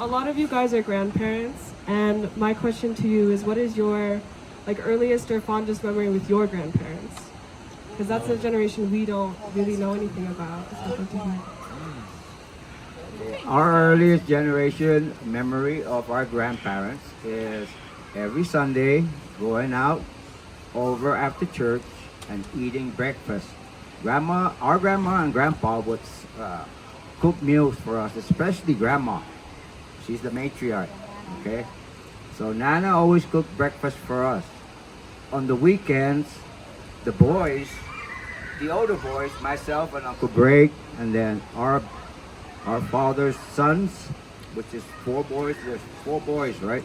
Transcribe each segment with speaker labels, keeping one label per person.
Speaker 1: a lot of you guys are grandparents, and my question to you is, what is your earliest or fondest memory with your grandparents? Because that's a generation we don't really know anything about. It's nothing to hear.
Speaker 2: Our earliest generation memory of our grandparents is every Sunday going out over after church and eating breakfast. Our grandma and grandpa would cook meals for us, especially grandma. She's the matriarch, okay? So Nana always cooked breakfast for us. On the weekends, the boys, the older boys, myself and Uncle Greg, and then our father's sons, which is 4 boys. There's 4 boys, right?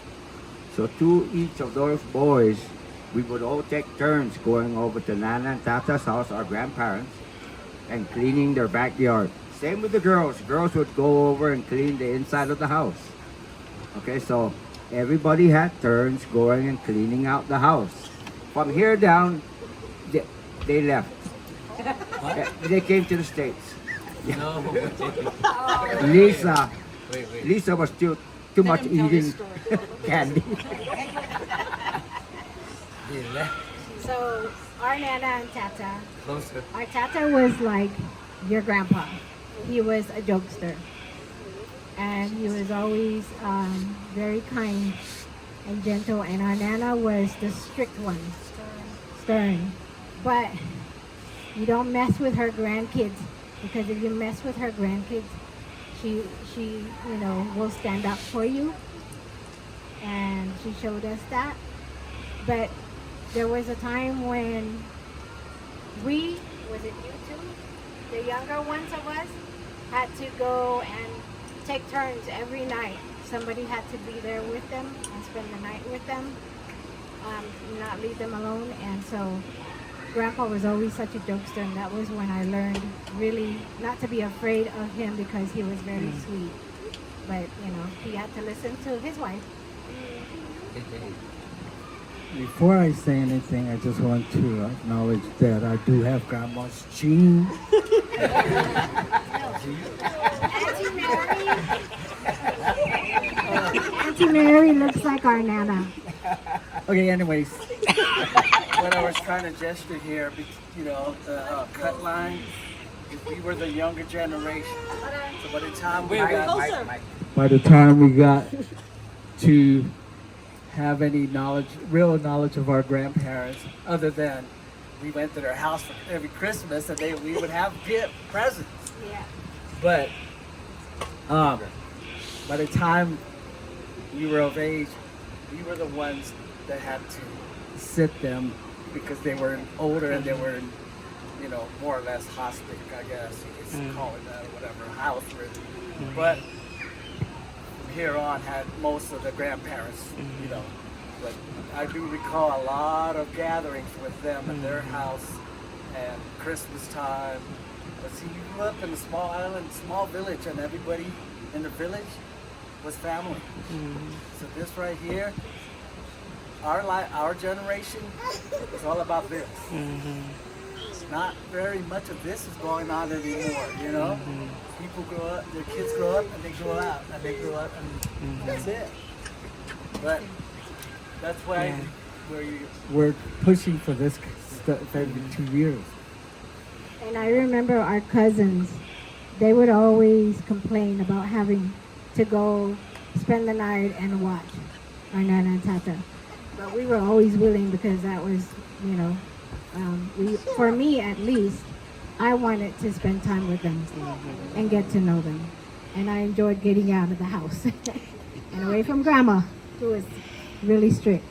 Speaker 2: So two each of those boys, we would all take turns going over to Nana and Tata's house, our grandparents, and cleaning their backyard. Same with the girls. Girls would go over and clean the inside of the house. Okay, so everybody had turns going and cleaning out the house. From here down, they left. They came to the States.
Speaker 3: No.
Speaker 2: Lisa,
Speaker 3: Wait.
Speaker 2: Lisa was too much eating candy.
Speaker 3: They left
Speaker 4: So our Nana and Tata,
Speaker 3: closer.
Speaker 4: our Tata was like your grandpa. He was a jokester. And he was always very kind and gentle. And our Nana was the strict one, stern. But you don't mess with her grandkids, because if you mess with her grandkids, she will stand up for you. And she showed us that. But there was a time when was it you two? The younger ones of us had to go and take turns every night. Somebody had to be there with them and spend the night with them, not leave them alone. And so Grandpa was always such a jokester, and that was when I learned really not to be afraid of him, because he was very sweet. But, he had to listen to his wife.
Speaker 5: Before I say anything, I just want to acknowledge that I do have Grandma's gene.
Speaker 4: Auntie Mary. Auntie Mary looks like our Nana.
Speaker 5: Okay, anyways.
Speaker 6: What I was trying to gesture here, the cut line, we were the younger generation. So by the time
Speaker 5: By the time we got to have any real knowledge of our grandparents, other than we went to their house for every Christmas and we would have gift presents.
Speaker 4: Yeah.
Speaker 5: But by the time we were of age, we were the ones that had to sit them, because they were older and they were in, more or less hospice, I guess you could call it that, or whatever, house ridden. But from here on, had most of the grandparents, But I do recall a lot of gatherings with them at their house, and Christmas time. But see, you grew up in a small island, small village, and everybody in the village was family. So this right here, our generation is all about this. Not very much of this is going on anymore, People grow up, their kids grow up, and they grow out, and they grow up, and that's it. But that's why we're pushing for this stuff every 2 years.
Speaker 4: And I remember our cousins, they would always complain about having to go spend the night and watch our Nana and Tata. But we were always willing, because that was, for me at least, I wanted to spend time with them and get to know them. And I enjoyed getting out of the house and away from Grandma, who was really strict.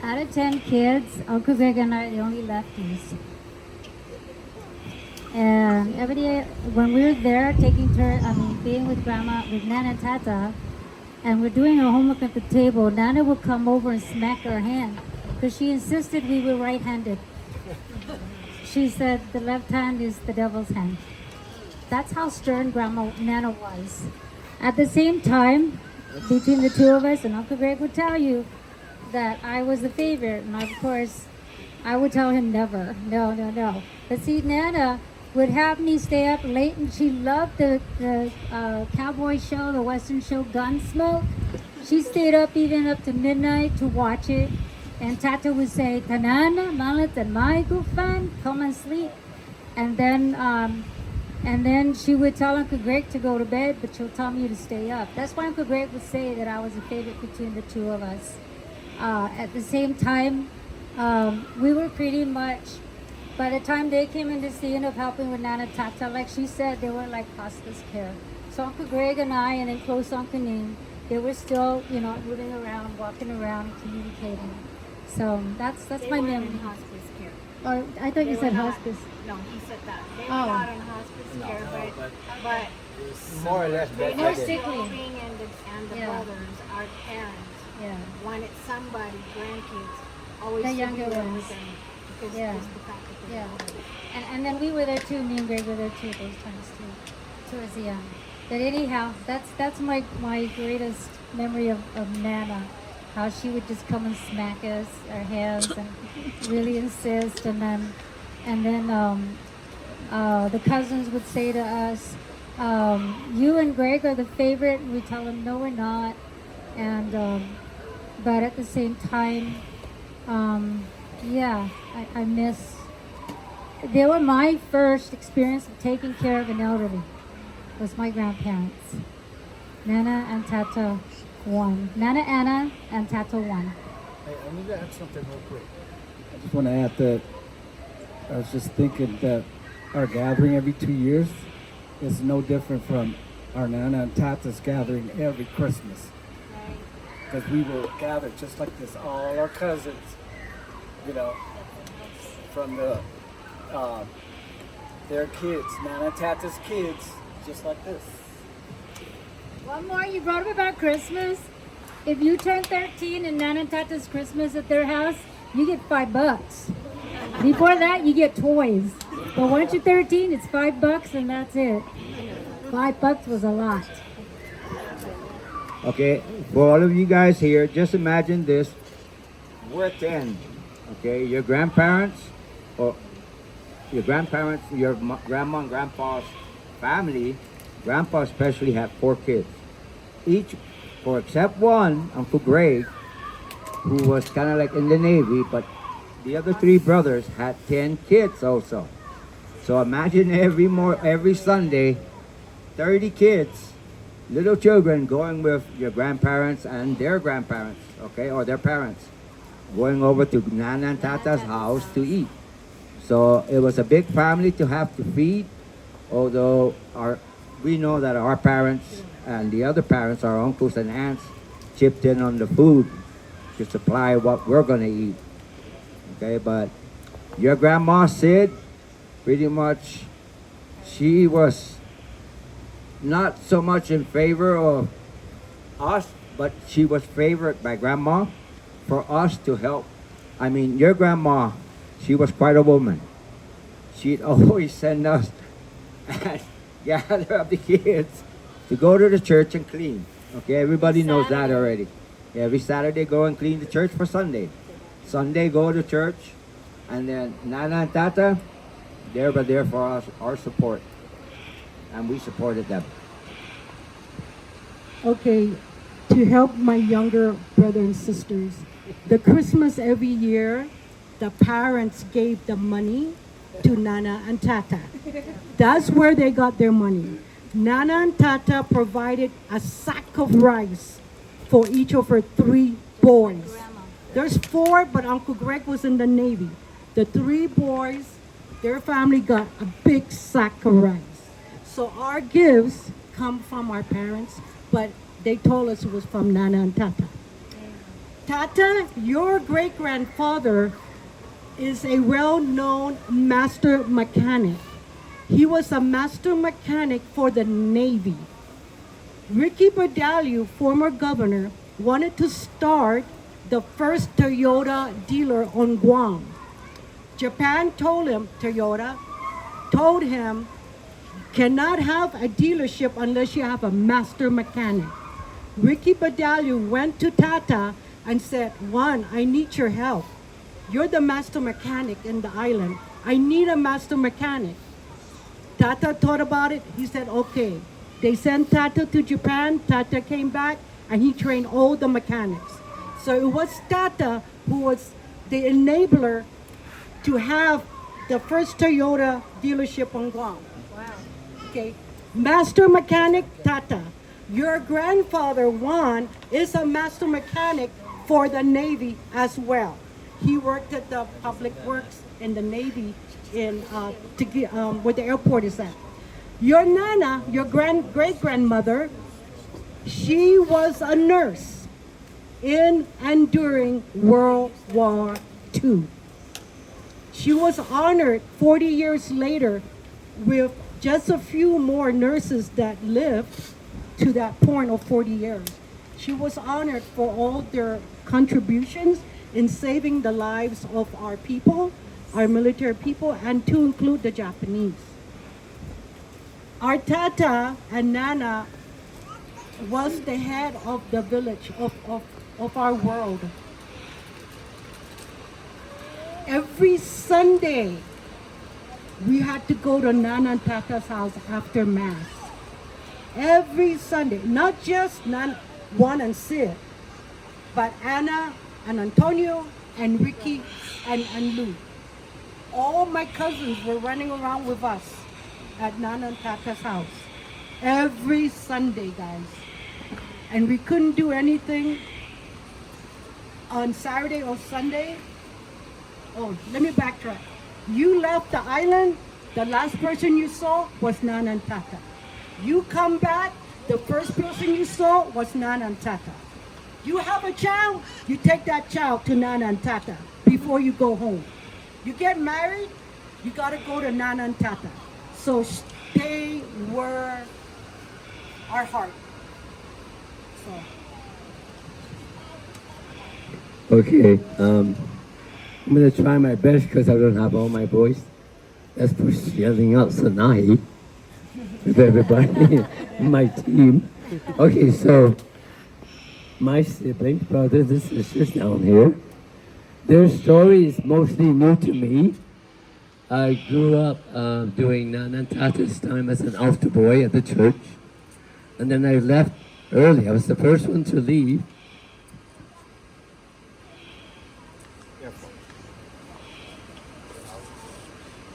Speaker 7: Out of 10 kids, Uncle Greg and I are the only lefties. And every day when we were there being with Grandma, with Nana and Tata, and we're doing our homework at the table, Nana would come over and smack our hand, because she insisted we were right-handed. She said the left hand is the devil's hand. That's how stern Nana was. At the same time, between the two of us, and Uncle Greg would tell you that I was the favorite, and of course, I would tell him never, no. But see, Nana would have me stay up late, and she loved the cowboy show, the western show Gunsmoke. She stayed up even up to midnight to watch it. And Tata would say, "Tanana, malat and my fan, come and sleep." And then she would tell Uncle Greg to go to bed, but she'll tell me to stay up. That's why Uncle Greg would say that I was a favorite between the two of us. At the same time, we were pretty much, by the time they came in the scene of helping with Nana Tata, like she said, they were like hospice care. So Uncle Greg and I, and then close Uncle Ning, they were still, moving around, walking around, communicating. So that's my memory.
Speaker 4: in hospice care.
Speaker 7: Or I thought you
Speaker 4: They
Speaker 7: said
Speaker 4: were not-
Speaker 7: hospice.
Speaker 4: No, he said that. They were
Speaker 7: Oh.
Speaker 4: not in hospice care, but
Speaker 2: More or less
Speaker 4: they
Speaker 7: More
Speaker 4: were
Speaker 7: sickly.
Speaker 4: hoping and the
Speaker 7: Yeah.
Speaker 4: brothers, our parents,
Speaker 7: Yeah.
Speaker 4: wanted somebody, grandkids, always
Speaker 7: The
Speaker 4: to
Speaker 7: younger
Speaker 4: be there
Speaker 7: ones.
Speaker 4: with them because
Speaker 7: Yeah.
Speaker 4: just the fact that they
Speaker 7: Yeah.
Speaker 4: were older.
Speaker 7: And then we were there too. Me and Greg were there too those times too, towards the end. But anyhow, that's my greatest memory of Nana. How she would just come and smack us, our hands, and really insist. And then the cousins would say to us, "You and Greg are the favorite." And we tell them, "No, we're not." And but at the same time, yeah, I miss. They were my first experience of taking care of an elderly. Was my grandparents, Nana and Tata one. Nana Anna and Tata one.
Speaker 5: Hey, I need to add something real quick. I just want to add that I was just thinking that our gathering every 2 years is no different from our Nana and Tata's gathering every Christmas. Because we will gather just like this, all our cousins, from their kids, Nana and Tata's kids, just like this.
Speaker 7: One more, you brought up about Christmas. If you turn 13 and Nana and Tata's Christmas at their house, you get $5. Before that, you get toys. But once you're 13, it's $5 and that's it. $5 was a lot.
Speaker 2: Okay, for all of you guys here, just imagine this. We're 10. Okay, your grandparents, your grandma and grandpa's family, grandpa especially, had 4 kids. Each, for except one, Uncle Greg, who was kind of like in the Navy, but the other 3 brothers had 10 kids also. So imagine every Sunday, 30 kids, little children going with your grandparents and their grandparents, okay, or their parents, going over to Nana and Tata's house to eat. So it was a big family to have to feed, although we know that our parents and the other parents, our uncles and aunts, chipped in on the food to supply what we're going to eat. Okay, but your grandma Sid, pretty much, she was not so much in favor of us, but she was favored by grandma for us to help. I mean, your grandma, she was quite a woman. She'd always send us and gather up the kids to go to the church and clean. Okay, everybody knows that already. Every Saturday, go and clean the church for Sunday. Sunday, go to church, and then Nana and Tata, they were there for us, our support, and we supported them.
Speaker 8: Okay, to help my younger brother and sisters, the Christmas every year, the parents gave the money to Nana and Tata. That's where they got their money. Nana and Tata provided a sack of rice for each of her 3 boys. There's 4, but Uncle Greg was in the Navy. The 3 boys, their family got a big sack of rice. So our gifts come from our parents, but they told us it was from Nana and Tata. Tata, your great-grandfather is a well-known master mechanic. He was a master mechanic for the Navy. Ricky Badaliu, former governor, wanted to start the first Toyota dealer on Guam. Japan told him, Toyota told him, cannot have a dealership unless you have a master mechanic. Ricky Badaliu went to Tata and said, "One, I need your help. You're the master mechanic in the island. I need a master mechanic." Tata thought about it. He said, okay. They sent Tata to Japan. Tata came back and he trained all the mechanics. So it was Tata who was the enabler to have the first Toyota dealership on Guam. Wow. Okay. Master mechanic, Tata. Your grandfather, Juan, is a master mechanic for the Navy as well. He worked at the Public Works in the Navy in where the airport is at. Your Nana, your great-grandmother, she was a nurse in and during World War II. She was honored 40 years later with just a few more nurses that lived to that point of 40 years. She was honored for all their contributions in saving the lives of our people, our military people, and to include the Japanese. Our Tata and Nana was the head of the village, of our world. Every Sunday, we had to go to Nana and Tata's house after Mass. Every Sunday, not just Juan and Sid, but Anna and Antonio and Ricky and Lou. All my cousins were running around with us at Nana and Tata's house every Sunday, guys. And we couldn't do anything on Saturday or Sunday. Oh, let me backtrack. You left the island, the last person you saw was Nana and Tata. You come back, the first person you saw was Nana and Tata. You have a child, you take that child to Nana and Tata before you go home. You get married, you gotta go to Nana and Tata. So they were our heart. So.
Speaker 3: Okay, I'm gonna try my best because I don't have all my voice. That's for yelling out Sanai with everybody in my team. Okay, so my siblings, brothers and sisters down here, their story is mostly new to me. I grew up doing Nana and Tata's time as an altar boy at the church. And then I left early. I was the first one to leave.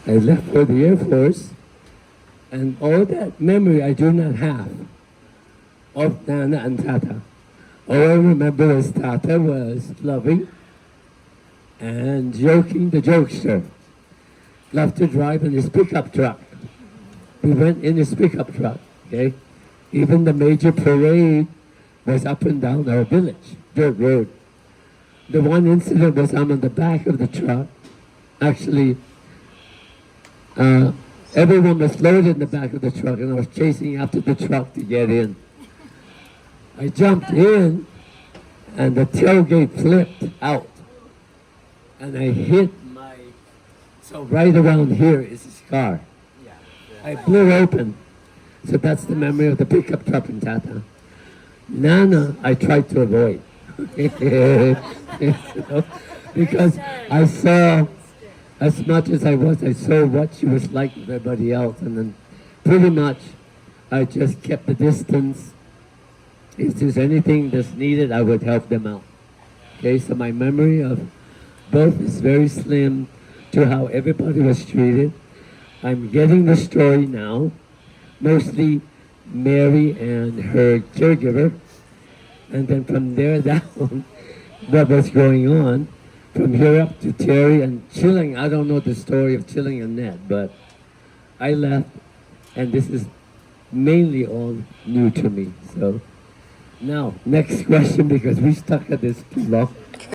Speaker 3: I left for the Air Force. And all that memory I do not have of Nana and Tata. All I remember is Tata was loving and joking the jokester. Loved to drive in his pickup truck. We went in his pickup truck, okay? Even the major parade was up and down our village, dirt road. The one incident was I'm on the back of the truck. Actually, everyone was loaded in the back of the truck and I was chasing after the truck to get in. I jumped in and the tailgate flipped out. And I hit so right around here is his car. I blew open. So that's the memory of the pickup truck in Tata. Nana, I tried to avoid. Because I saw, as much as I saw what she was like with everybody else. And then pretty much, I just kept the distance. If there's anything that's needed, I would help them out. Okay, so my memory of both is very slim to how everybody was treated. I'm getting the story now, mostly Mary and her caregiver, and then from there down, what was going on, from here up to Terry and Chilling. I don't know the story of Chilling and Ned, but I left, and this is mainly all new to me. So now, next question, because we stuck at this too long.